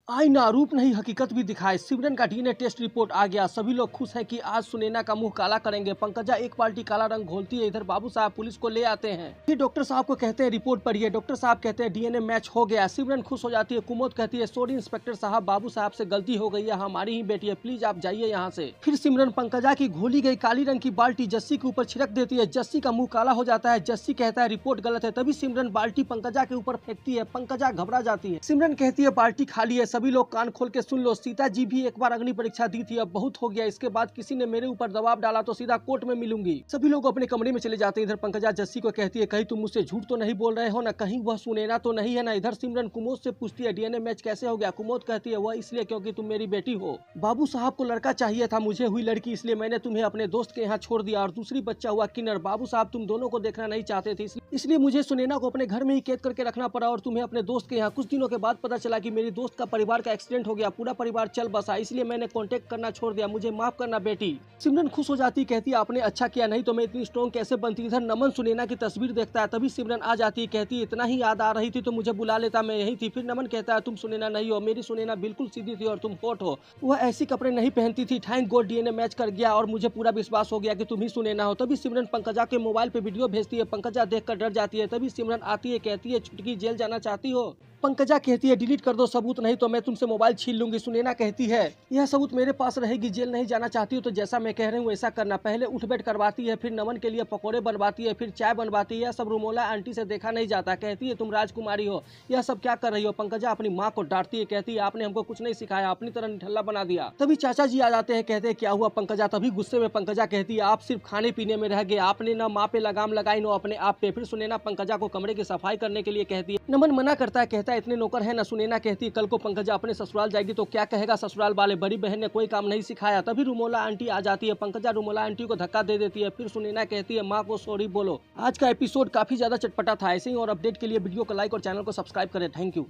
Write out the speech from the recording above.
आईना रूप नहीं हकीकत भी दिखाए। सिमरन का डीएनए टेस्ट रिपोर्ट आ गया। सभी लोग खुश हैं कि आज सुनैना का मुंह काला करेंगे। पंकजा एक बाल्टी काला रंग घोलती है, इधर बाबू साहब पुलिस को ले आते हैं। फिर डॉक्टर साहब को कहते हैं रिपोर्ट पढ़िए। डॉक्टर साहब कहते हैं डीएनए मैच हो गया। सिमरन खुश हो जाती है। कुमोद कहती है सॉरी इंस्पेक्टर साहब, बाबू साहब से गलती हो गई है, हमारी ही बेटी है, प्लीज आप जाइए यहाँ से। फिर सिमरन पंकजा की घोली गई काली रंग की बाल्टी जस्सी के ऊपर छिड़क देती है। जस्सी का मुंह काला हो जाता है। जस्सी कहता है रिपोर्ट गलत है। तभी सिमरन बाल्टी पंकजा के ऊपर फेंकती है। पंकजा घबरा जाती है। सिमरन कहती है बाल्टी खाली है। सभी लोग कान खोल के सुन लो, सीता जी भी एक बार अग्नि परीक्षा दी थी, अब बहुत हो गया। इसके बाद किसी ने मेरे ऊपर दबाव डाला तो सीधा कोर्ट में मिलूंगी। सभी लोग अपने कमरे में चले जाते हैं। इधर पंकजा जस्सी को कहती है कहीं तुम मुझसे झूठ तो नहीं बोल रहे हो ना, कहीं वह सुनैना तो नहीं है ना। इधर सिमरन कुमोद से पूछती है डीएनए मैच कैसे हो गया। कुमोद कहती है वह इसलिए क्योंकि तुम मेरी बेटी हो। बाबू साहब को लड़का चाहिए था, मुझे हुई लड़की, इसलिए मैंने तुम्हें अपने दोस्त के यहाँ छोड़ दिया और दूसरी बच्चा हुआ किन्नर। बाबू साहब तुम दोनों को देखना नहीं चाहते थे, इसलिए मुझे सुनैना को अपने घर में ही कैद करके रखना पड़ा और तुम्हें अपने दोस्त के यहाँ। कुछ दिनों के बाद पता चला कि मेरी दोस्त का परिवार का एक्सीडेंट हो गया, पूरा परिवार चल बसा, इसलिए मैंने कांटेक्ट करना छोड़ दिया, मुझे माफ करना बेटी। सिमरन खुश हो जाती, कहती है आपने अच्छा किया, नहीं तो मैं इतनी स्ट्रॉन्ग कैसे बनती। इधर नमन सुनैना की तस्वीर देखता है। तभी सिमरन आ जाती है, कहती है इतना ही याद आ रही थी तो मुझे बुला लेता, मैं यही थी। फिर नमन कहता है तुम सुनैना नहीं हो, मेरी सुनैना बिल्कुल सीधी थी और तुम हॉट हो, वह ऐसी कपड़े नहीं पहनती थी। थैंक गॉड डीएनए मैच कर गया और मुझे पूरा विश्वास हो गया कि तुम ही सुनैना हो। तभी सिमरन पंकजा के मोबाइल पे वीडियो भेजती है। पंकजा देखकर डर जाती है। तभी सिमरन आती है, कहती है छुटकी जेल जाना चाहती हो। पंकजा कहती है डिलीट कर दो सबूत, नहीं तो मैं तुमसे मोबाइल छीन लूंगी। सुनैना कहती है यह सबूत मेरे पास रहेगी, जेल नहीं जाना चाहती हो तो जैसा मैं कह रही हूँ वैसा करना। पहले उठ बैठ करवाती है, फिर नमन के लिए पकौड़े बनवाती है, फिर चाय बनवाती है। यह सब रुमोला आंटी से देखा नहीं जाता। कहती है तुम राजकुमारी हो, यह सब क्या कर रही हो। पंकजा अपनी माँ को डांटती है, कहती है आपने हमको कुछ नहीं सिखाया, अपनी तरह निठल्ला बना दिया। तभी चाचा जी आ जाते हैं, कहते हैं क्या हुआ पंकजा। तभी गुस्से में पंकजा कहती है आप सिर्फ खाने पीने में रह गए, आपने न माँ पे लगाम लगाई न अपने आप पे। फिर सुनैना पंकजा को कमरे की सफाई करने के लिए कहती है। नमन मना करता है, कहता है इतने नौकर है न। सुनैना कहती है कल को पंकजा अपने ससुराल जाएगी तो क्या कहेगा ससुराल वाले, बड़ी बहन ने कोई काम नहीं सिखाया। तभी रुमोला आंटी आ जाती है। पंकजा रुमोला आंटी को धक्का दे देती है। फिर सुनैना कहती है माँ को सॉरी बोलो। आज का एपिसोड काफी ज्यादा चटपटा था। ऐसे ही और अपडेट के लिए वीडियो को लाइक और चैनल को सब्सक्राइब करें। Thank you.